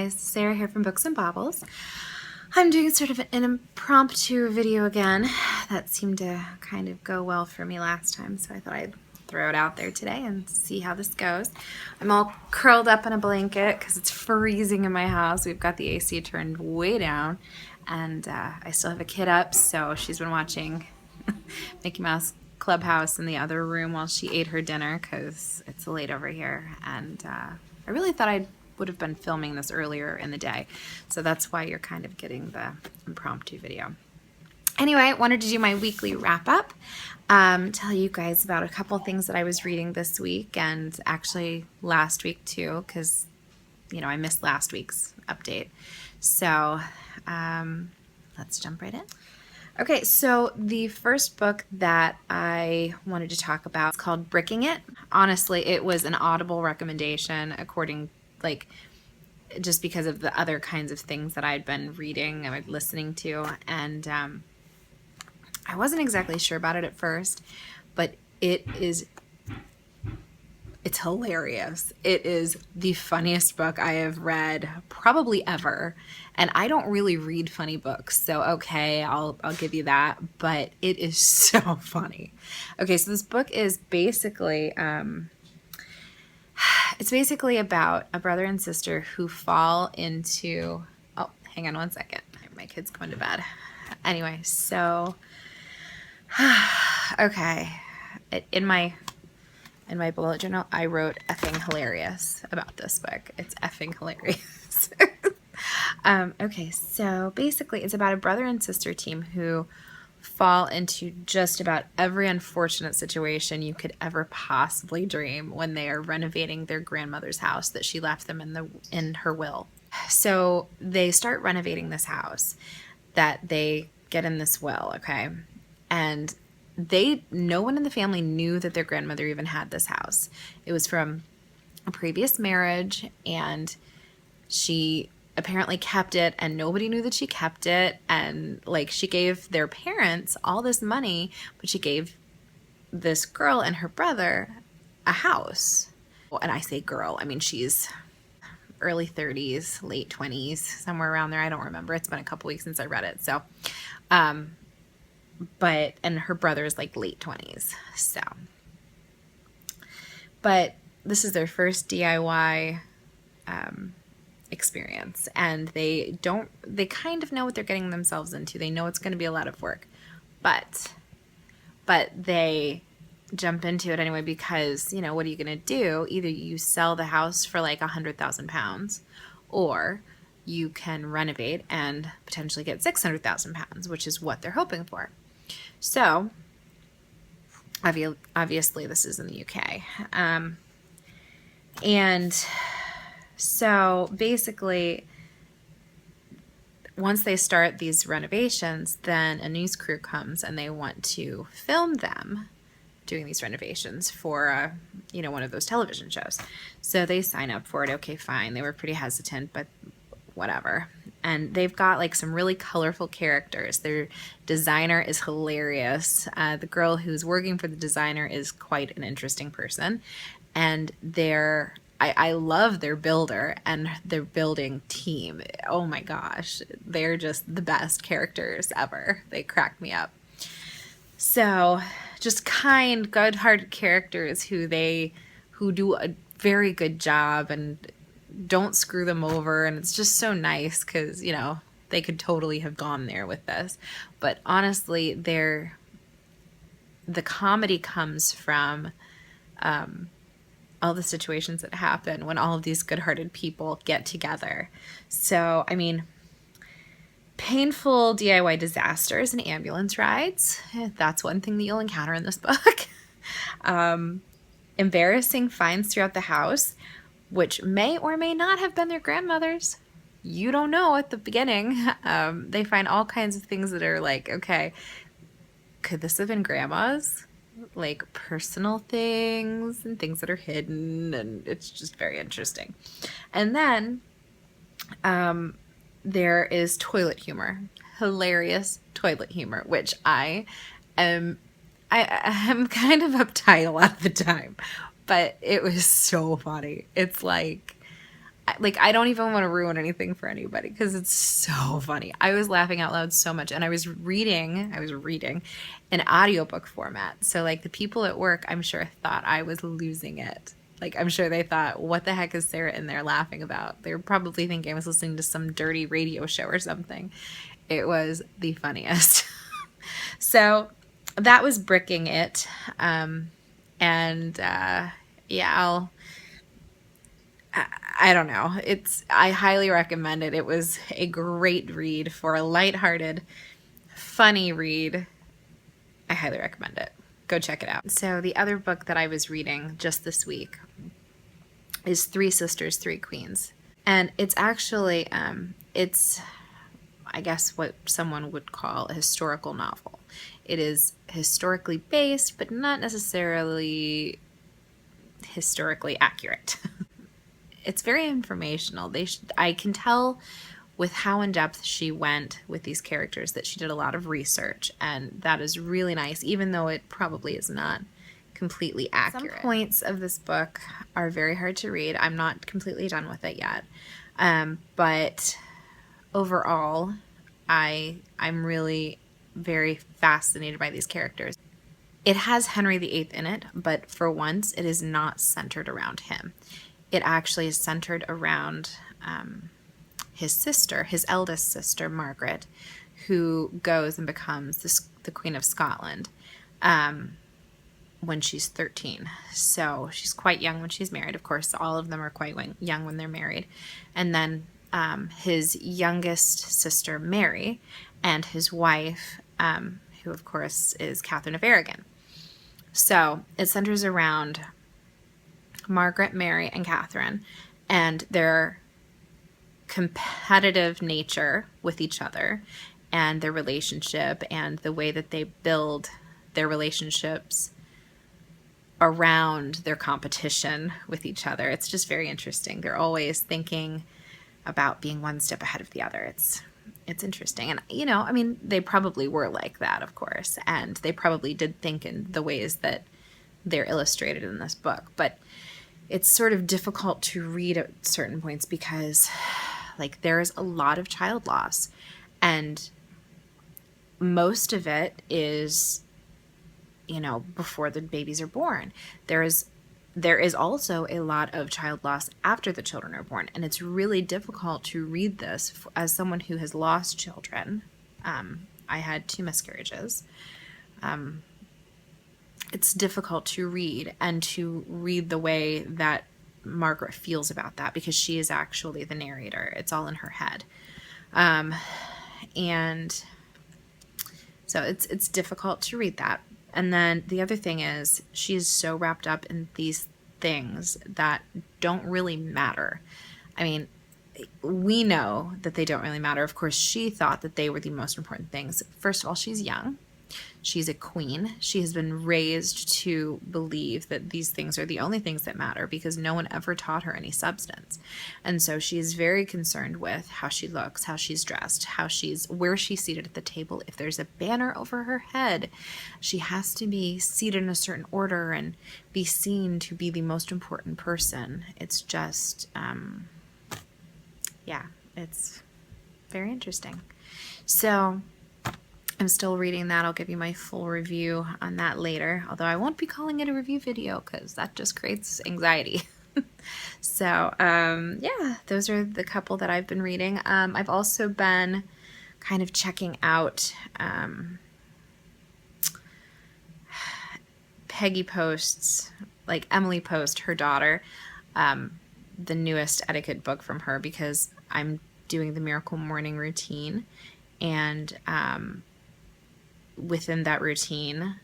guys, Sarah here from Books and Baubles. I'm doing sort of an impromptu video again. That seemed to kind of go well for me last time, so I thought I'd throw it out there today and see how this goes. I'm all curled up in a blanket because it's freezing in my house. We've got the AC turned way down, and I still have a kid up, so she's been watching Mickey Mouse Clubhouse in the other room while she ate her dinner because it's late over here, and I really thought I would have been filming this earlier in the day, so that's why you're kind of getting the impromptu video. Anyway, I wanted to do my weekly wrap-up, tell you guys about a couple things that I was reading this week, and actually last week too, because I missed last week's update. So let's jump right in. Okay, so the first book that I wanted to talk about is called Bricking It. Honestly, it was an Audible recommendation just because of the other kinds of things that I'd been reading and listening to, and I wasn't exactly sure about it at first, but it's hilarious. It is the funniest book I have read probably ever. And I don't really read funny books, so okay, I'll give you that, but it is so funny. Okay, so this book is basically it's basically about a brother and sister who fall into, oh, hang on one second. My kid's going to bed. Anyway, so okay. In my bullet journal, I wrote effing hilarious about this book. It's effing hilarious. Okay, so basically it's about a brother and sister team who fall into just about every unfortunate situation you could ever possibly dream when they are renovating their grandmother's house that she left them in her will. So they start renovating this house that they get in this will, okay? And no one in the family knew that their grandmother even had this house. It was from a previous marriage, and she apparently kept it, and nobody knew that she kept it, and she gave their parents all this money, but she gave this girl and her brother a house. Well, and I say girl, I mean she's early 30s, late 20s, somewhere around there. I don't remember. It's been a couple weeks since I read it. So, and her brother is late 20s. So, but this is their first DIY experience, and they kind of know what they're getting themselves into. They know it's going to be a lot of work, but they jump into it anyway because, what are you going to do? Either you sell the house for like £100,000, or you can renovate and potentially get £600,000, which is what they're hoping for. So obviously this is in the UK, and so basically, once they start these renovations, then a news crew comes and they want to film them doing these renovations for, one of those television shows. So they sign up for it. Okay, fine. They were pretty hesitant, but whatever. And they've got some really colorful characters. Their designer is hilarious. The girl who's working for the designer is quite an interesting person. And I love their builder and their building team. Oh my gosh, they're just the best characters ever. They crack me up. So just kind, good-hearted characters who do a very good job and don't screw them over. And it's just so nice because, they could totally have gone there with this. But honestly, the comedy comes from all the situations that happen when all of these good-hearted people get together. So, I mean, painful DIY disasters and ambulance rides. That's one thing that you'll encounter in this book. Embarrassing finds throughout the house, which may or may not have been their grandmother's. You don't know at the beginning. They find all kinds of things that are okay, could this have been grandma's? Personal things and things that are hidden, and it's just very interesting. And then there is toilet humor, hilarious toilet humor, which I am kind of uptight a lot of the time, but it was so funny. It's like, I don't even want to ruin anything for anybody because it's so funny. I was laughing out loud so much, and I was reading an audiobook format. So like the people at work, I'm sure thought I was losing it. Like, I'm sure they thought, what the heck is Sarah in there laughing about? They were probably thinking I was listening to some dirty radio show or something. It was the funniest. So that was Bricking It. Yeah, I don't know. I highly recommend it. It was a great read for a lighthearted, funny read. I highly recommend it. Go check it out. So the other book that I was reading just this week is Three Sisters, Three Queens. And it's actually, it's, I guess, what someone would call a historical novel. It is historically based, but not necessarily historically accurate. It's very informational. I can tell with how in-depth she went with these characters that she did a lot of research, and that is really nice, even though it probably is not completely accurate. Some points of this book are very hard to read. I'm not completely done with it yet. But overall, I'm really very fascinated by these characters. It has Henry VIII in it, but for once, it is not centered around him. It actually is centered around his sister, his eldest sister, Margaret, who goes and becomes the Queen of Scotland when she's 13. So she's quite young when she's married. Of course, all of them are quite young when they're married. And then his youngest sister, Mary, and his wife, who of course is Catherine of Aragon. So it centers around Margaret, Mary, and Catherine, and their competitive nature with each other, and their relationship, and the way that they build their relationships around their competition with each other. It's just very interesting. They're always thinking about being one step ahead of the other. It's interesting. And, you know, I mean, they probably were like that, of course, and they probably did think in the ways that they're illustrated in this book. But it's sort of difficult to read at certain points because, like, there's a lot of child loss, and most of it is, you know, before the babies are born. There is also a lot of child loss after the children are born, and it's really difficult to read this as someone who has lost children. I had 2 miscarriages. It's difficult to read, and to read the way that Margaret feels about that, because she is actually the narrator. It's all in her head. And so it's difficult to read that. And then the other thing is, she's so wrapped up in these things that don't really matter. I mean, we know that they don't really matter. Of course, she thought that they were the most important things. First of all, she's young. She's a queen. She has been raised to believe that these things are the only things that matter, because no one ever taught her any substance. And so she is very concerned with how she looks, how she's dressed, where she's seated at the table. If there's a banner over her head, she has to be seated in a certain order and be seen to be the most important person. It's just, yeah, it's very interesting. So I'm still reading that. I'll give you my full review on that later, although I won't be calling it a review video because that just creates anxiety. So, yeah, those are the couple that I've been reading. I've also been kind of checking out Peggy Post's, like Emily Post, her daughter, the newest etiquette book from her, because I'm doing the Miracle Morning routine, and within that routine,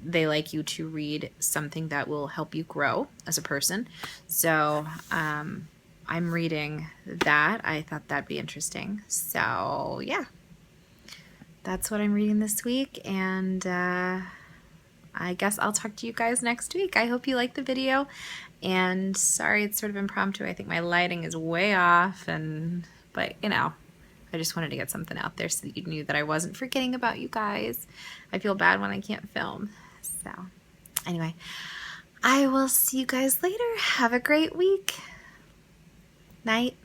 they like you to read something that will help you grow as a person. So I'm reading that. I thought that'd be interesting. So yeah, that's what I'm reading this week, and I guess I'll talk to you guys next week. I hope you liked the video, and sorry it's sort of impromptu. I think my lighting is way off, but you know, I just wanted to get something out there so that you knew that I wasn't forgetting about you guys. I feel bad when I can't film. So anyway, I will see you guys later. Have a great week. Night.